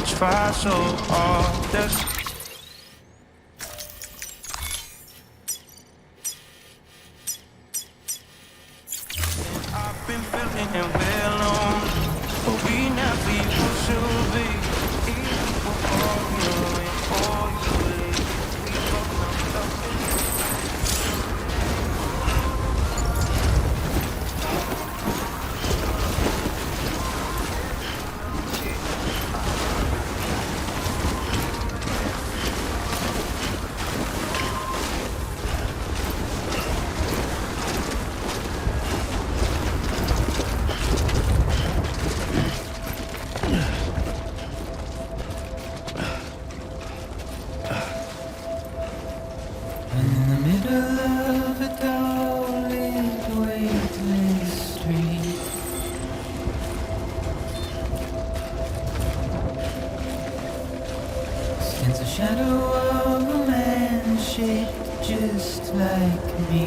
Try so hard. I've been feeling alone, but we never used to be. Even before you and before you leave, we both know something. Stands a shadow of a man shaped just like me.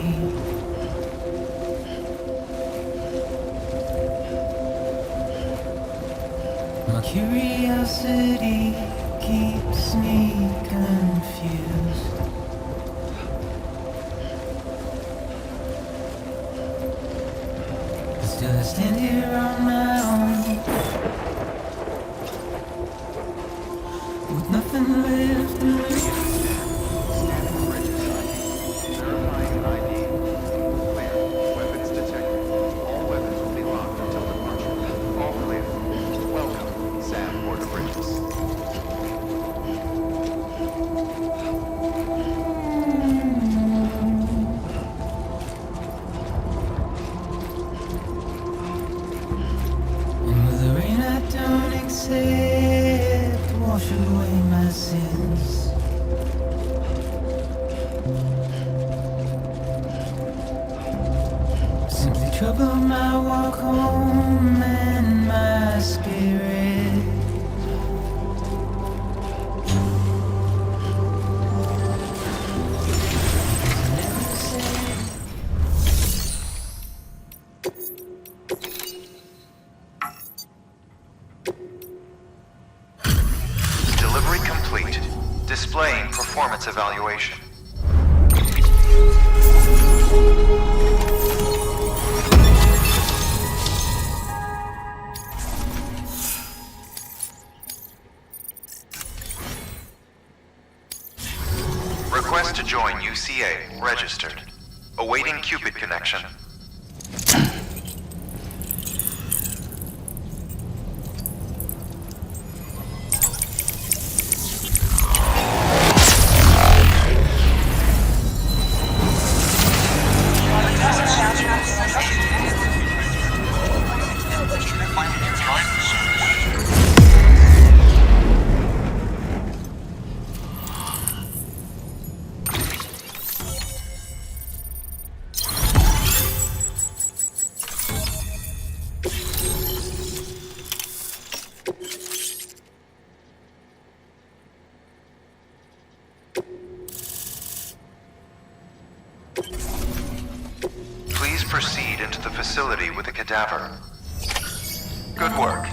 My curiosity keeps me confused. But still I stand here on my own, with nothing left to lose. Verifying ID. Clear. Weapons detected. All weapons will be locked until departure. All clear. Welcome, Sam Porter Bridges. And with the rain I don't accept, wash away my sins. Simply trouble my walk home and my spirit. Delivery complete. Displaying performance evaluation. Request to join UCA. Registered. Awaiting Cupid connection. Please proceed into the facility with the cadaver. Good work.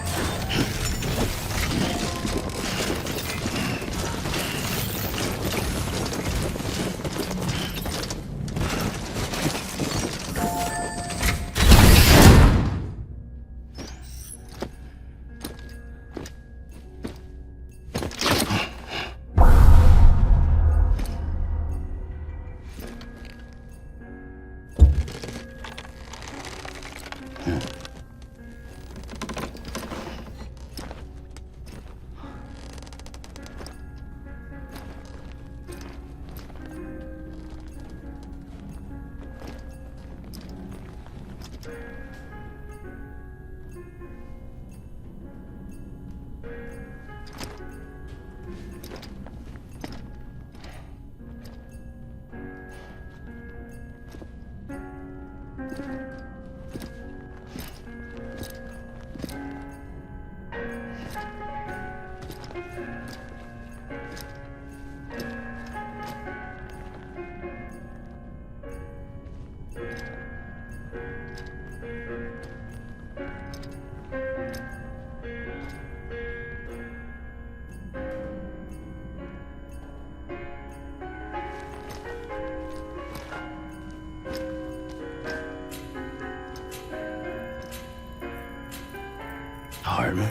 Hartman.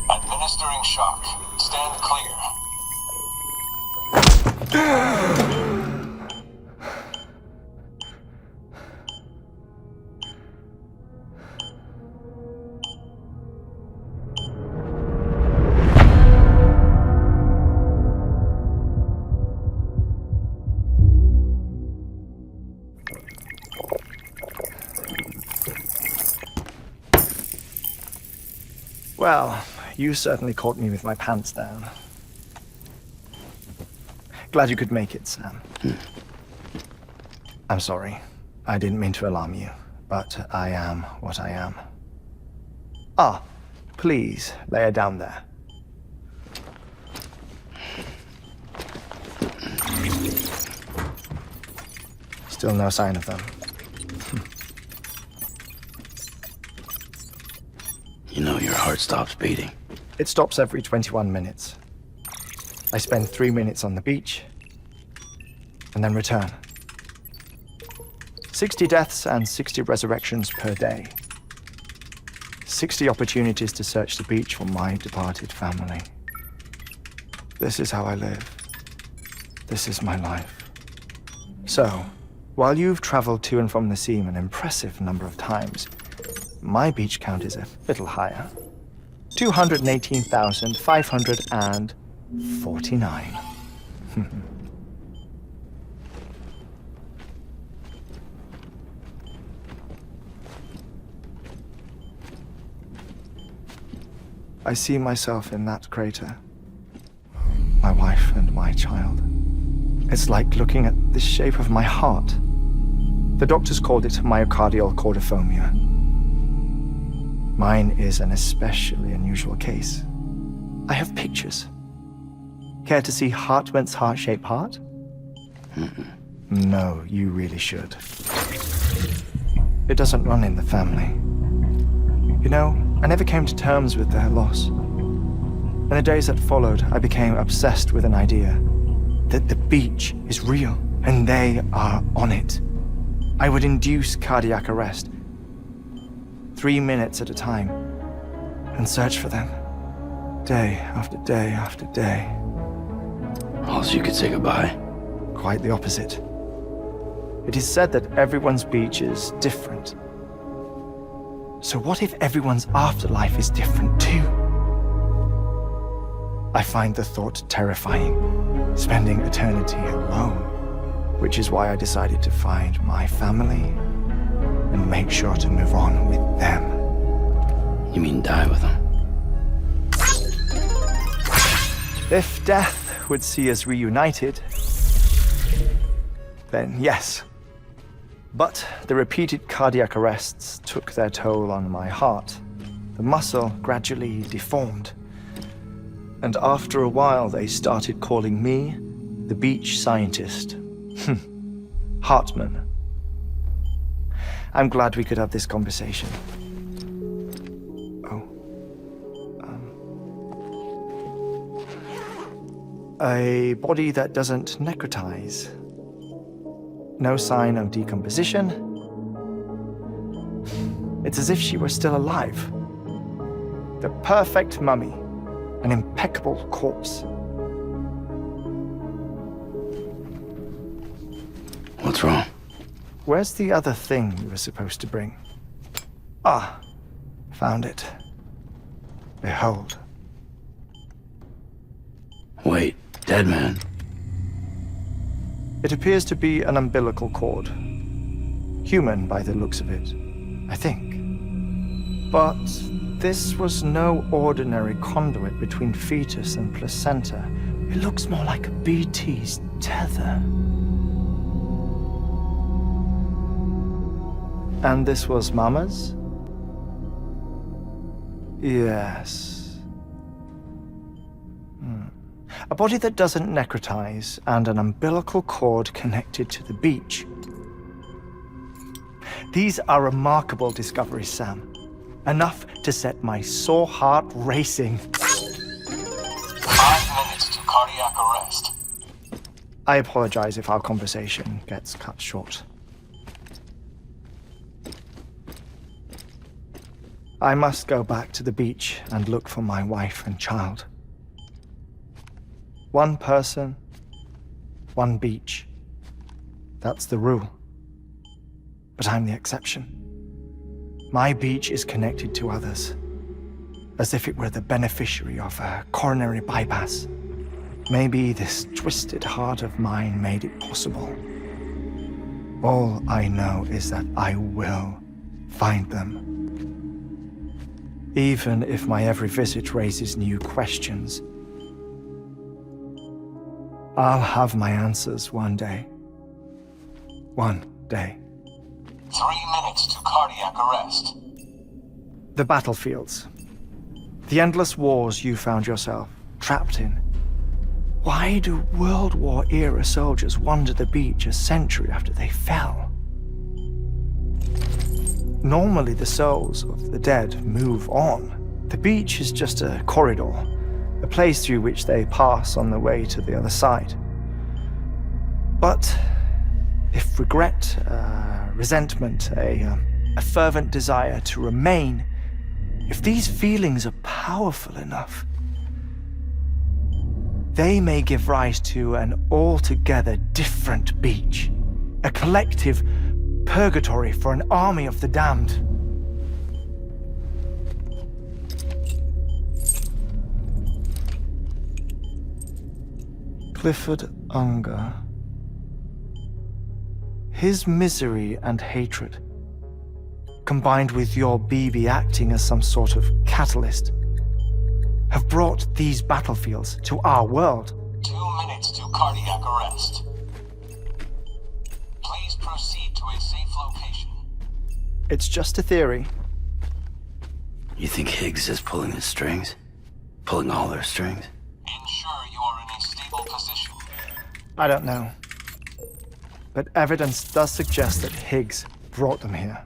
Administering shock. Stand clear. Well, you certainly caught me with my pants down. Glad you could make it, Sam. I'm sorry. I didn't mean to alarm you, but I am what I am. Ah, please, lay her down there. Still no sign of them. You know your heart stops beating. It stops every 21 minutes. I spend 3 minutes on the beach, and then return. 60 deaths and 60 resurrections per day. 60 opportunities to search the beach for my departed family. This is how I live. This is my life. So, while you've traveled to and from the scene an impressive number of times, my beach count is a little higher. 218,549. I see myself in that crater. My wife and my child. It's like looking at the shape of my heart. The doctors called it myocardial cordiformia. Mine is an especially unusual case. I have pictures. Care to see Hartman's heart-shaped heart? No, you really should. It doesn't run in the family. You know, I never came to terms with their loss. In the days that followed, I became obsessed with an idea that the beach is real and they are on it. I would induce cardiac arrest, 3 minutes at a time, and search for them, day after day after day. Also, you could say goodbye. Quite the opposite. It is said that everyone's beach is different. So what if everyone's afterlife is different too? I find the thought terrifying, spending eternity alone, which is why I decided to find my family and make sure to move on with them. You mean die with them? If death would see us reunited, then yes. But the repeated cardiac arrests took their toll on my heart. The muscle gradually deformed. And after a while, they started calling me the beach scientist. Hartman. I'm glad we could have this conversation. A body that doesn't necrotize. No sign of decomposition. It's as if she were still alive. The perfect mummy. An impeccable corpse. What's wrong? Where's the other thing you were supposed to bring? Ah, found it. Behold. Wait, dead man. It appears to be an umbilical cord. Human by the looks of it, I think. But this was no ordinary conduit between fetus and placenta. It looks more like a BT's tether. And this was Mama's? Yes. A body that doesn't necrotize and an umbilical cord connected to the beach. These are remarkable discoveries, Sam. Enough to set my sore heart racing. 5 minutes to cardiac arrest. I apologize if our conversation gets cut short. I must go back to the beach and look for my wife and child. One person, one beach. That's the rule. But I'm the exception. My beach is connected to others, as if it were the beneficiary of a coronary bypass. Maybe this twisted heart of mine made it possible. All I know is that I will find them. Even if my every visit raises new questions, I'll have my answers one day. One day. 3 minutes to cardiac arrest. The battlefields. The endless wars you found yourself trapped in. Why do World War-era soldiers wander the beach a century after they fell? Normally the souls of the dead move on. The beach is just a corridor, a place through which they pass on the way to the other side. But if regret, resentment, a fervent desire to remain, if these feelings are powerful enough, they may give rise to an altogether different beach, a collective purgatory for an army of the damned. Clifford Unger. His misery and hatred, combined with your BB acting as some sort of catalyst, have brought these battlefields to our world. 2 minutes to cardiac arrest. Please proceed to a safe location. It's just a theory. You think Higgs is pulling the strings? Pulling all their strings? Ensure you are in a stable position. I don't know. But evidence does suggest that Higgs brought them here.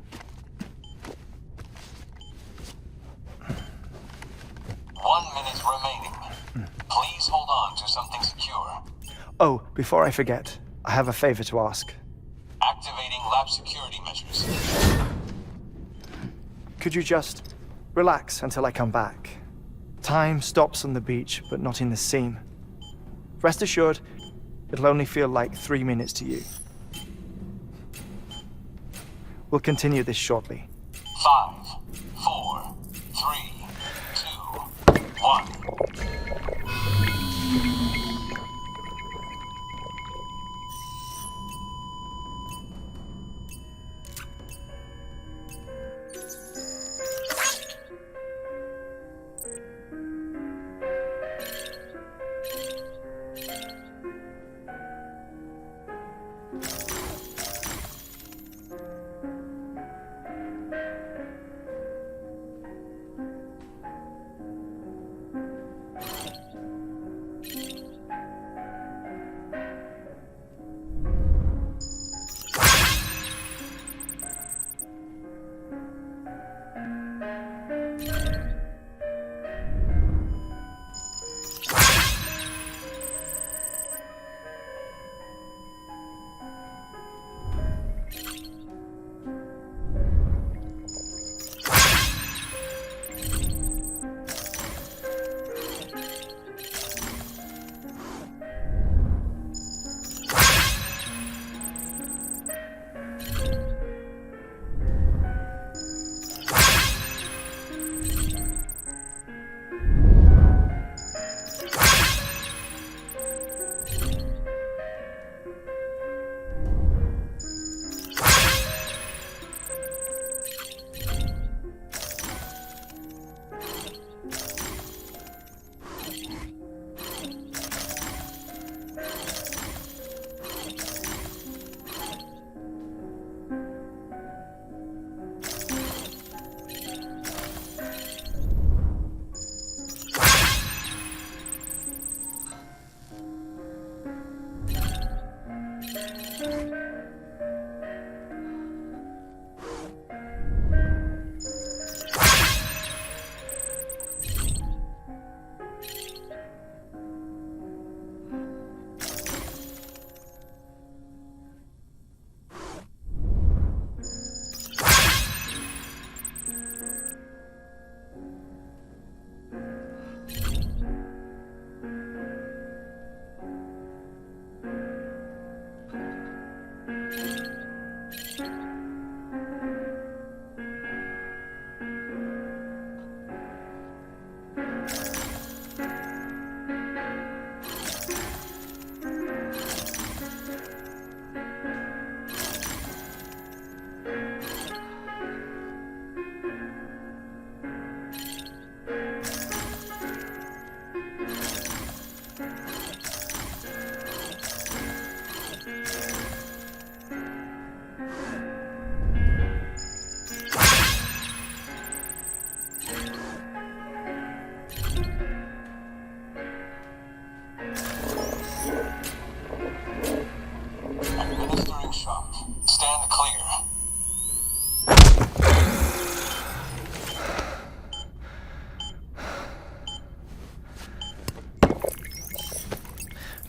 1 minute remaining. Please hold on to something secure. Oh, before I forget, I have a favor to ask. Activating lab security measures. Could you just relax until I come back? Time stops on the beach, but not in the scene. Rest assured, it'll only feel like 3 minutes to you. We'll continue this shortly. 5, 4, 3, 2, 1.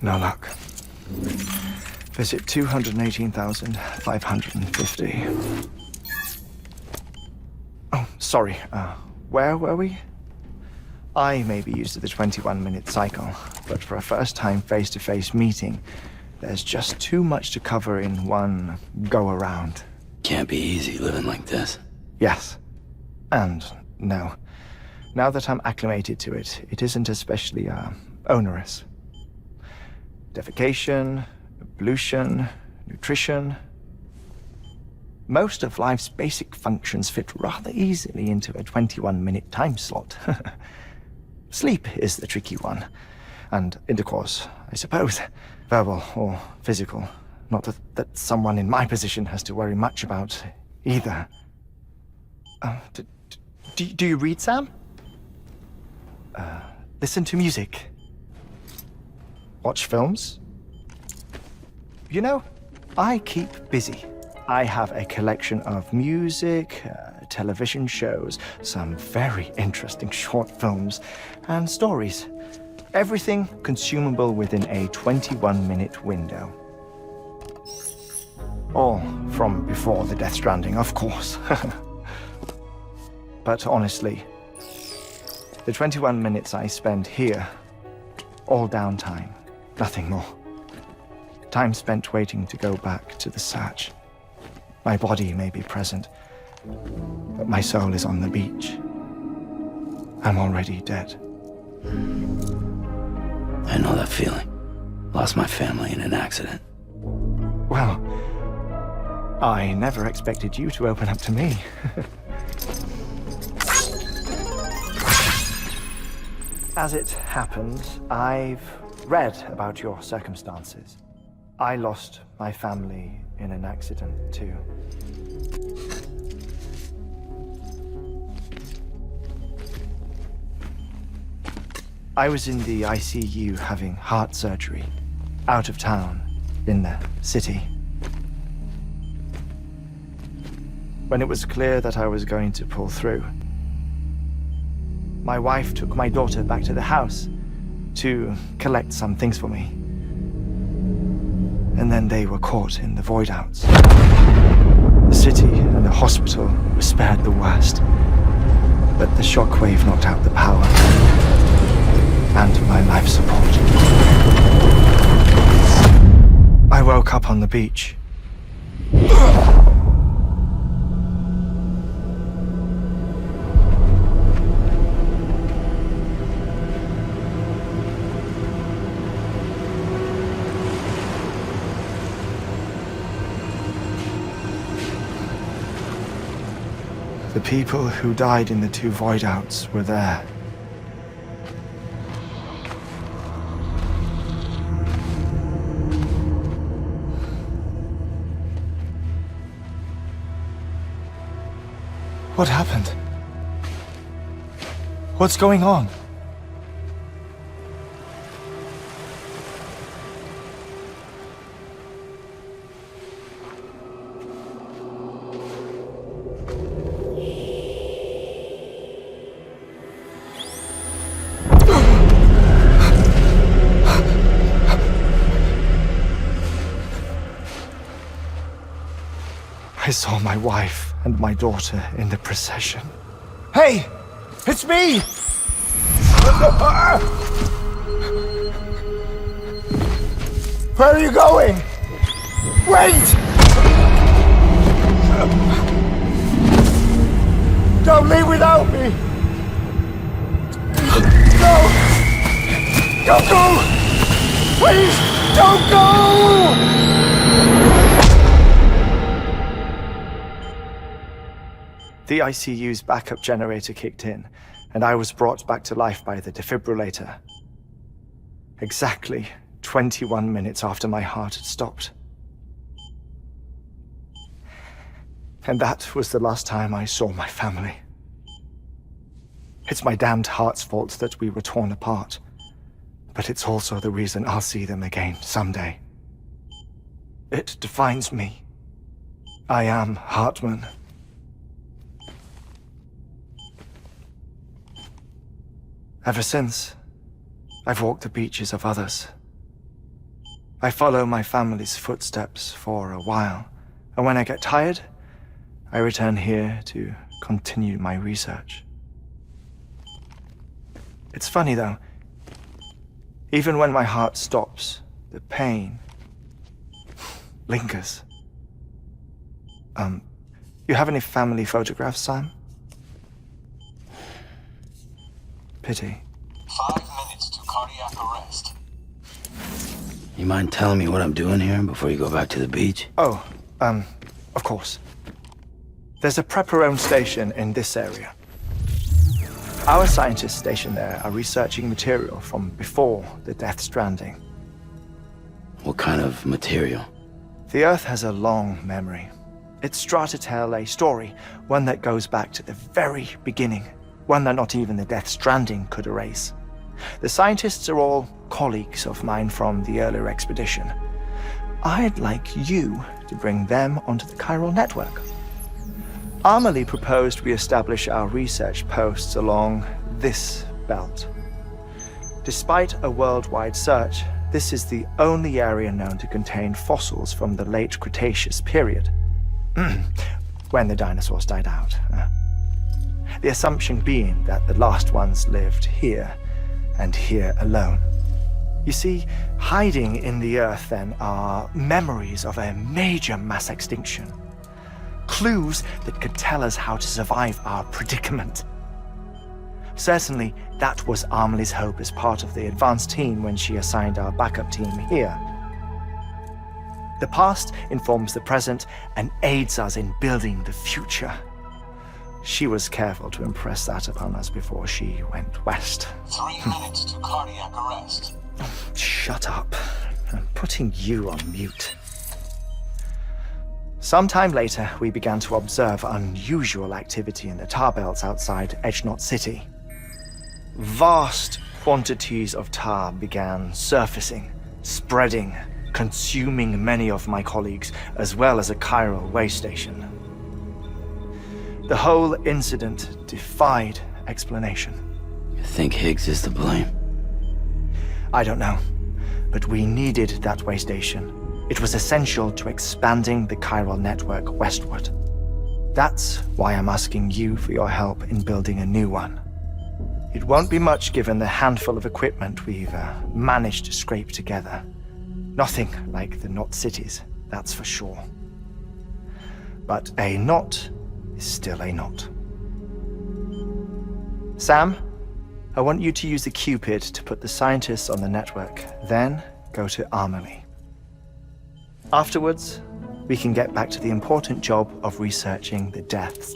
No luck. Visit 218,550. Oh, sorry. Where were we? I may be used to the 21-minute cycle, but for a first-time face-to-face meeting, there's just too much to cover in one go-around. Can't be easy living like this. Yes. And no. Now that I'm acclimated to it, it isn't especially, onerous. Defecation, ablution, nutrition. Most of life's basic functions fit rather easily into a 21-minute time slot. Sleep is the tricky one. And intercourse, I suppose. Verbal or physical. Not that someone in my position has to worry much about either. Do you read, Sam? Listen to music. Watch films? You know, I keep busy. I have a collection of music, television shows, some very interesting short films, and stories. Everything consumable within a 21-minute window. All from before the Death Stranding, of course. But honestly, the 21 minutes I spend here, all downtime, nothing more. Time spent waiting to go back to the Satch. My body may be present, but my soul is on the beach. I'm already dead. I know that feeling. Lost my family in an accident. Well, I never expected you to open up to me. As it happens, I've read about your circumstances. I lost my family in an accident, too. I was in the ICU having heart surgery, out of town, in the city. When it was clear that I was going to pull through, my wife took my daughter back to the house to collect some things for me. And then they were caught in the void outs. The city and the hospital were spared the worst, but the shockwave knocked out the power and my life support. I woke up on the beach. The people who died in the two void outs were there. What happened? What's going on? I saw my wife and my daughter in the procession. Hey! It's me! Where are you going? Wait! Don't leave without me! No! Don't go! Please, don't go! The ICU's backup generator kicked in, and I was brought back to life by the defibrillator. Exactly 21 minutes after my heart had stopped. And that was the last time I saw my family. It's my damned heart's fault that we were torn apart, but it's also the reason I'll see them again someday. It defines me. I am Hartman. Ever since, I've walked the beaches of others, I follow my family's footsteps for a while, and when I get tired, I return here to continue my research. It's funny though, even when my heart stops, the pain lingers. You have any family photographs, Sam? Pity. 5 minutes to cardiac arrest. You mind telling me what I'm doing here before you go back to the beach? Oh, of course. There's a Prepperone station in this area. Our scientists stationed there are researching material from before the Death Stranding. What kind of material? The Earth has a long memory. It's trying to tell a story, one that goes back to the very beginning, one that not even the Death Stranding could erase. The scientists are all colleagues of mine from the earlier expedition. I'd like you to bring them onto the chiral network. Amelie proposed we establish our research posts along this belt. Despite a worldwide search, this is the only area known to contain fossils from the late Cretaceous period. When the dinosaurs died out. The assumption being that the last ones lived here, and here alone. You see, hiding in the Earth then are memories of a major mass extinction. Clues that could tell us how to survive our predicament. Certainly, that was Amelie's hope as part of the advanced team when she assigned our backup team here. The past informs the present and aids us in building the future. She was careful to impress that upon us before she went west. 3 minutes to cardiac arrest. Shut up. I'm putting you on mute. Sometime later, we began to observe unusual activity in the tar belts outside Edgenot City. Vast quantities of tar began surfacing, spreading, consuming many of my colleagues, as well as a chiral way station. The whole incident defied explanation. You think Higgs is to blame? I don't know, but we needed that way station. It was essential to expanding the chiral network westward. That's why I'm asking you for your help in building a new one. It won't be much given the handful of equipment we've managed to scrape together. Nothing like the knot cities, that's for sure. But a knot is still a knot. Sam, I want you to use the Cupid to put the scientists on the network, then go to Amelie. Afterwards, we can get back to the important job of researching the deaths.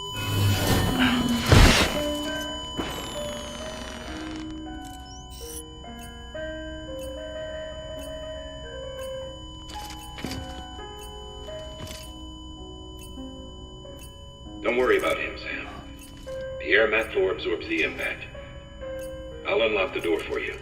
Don't worry about him, Sam. The air mat floor absorbs the impact. I'll unlock the door for you.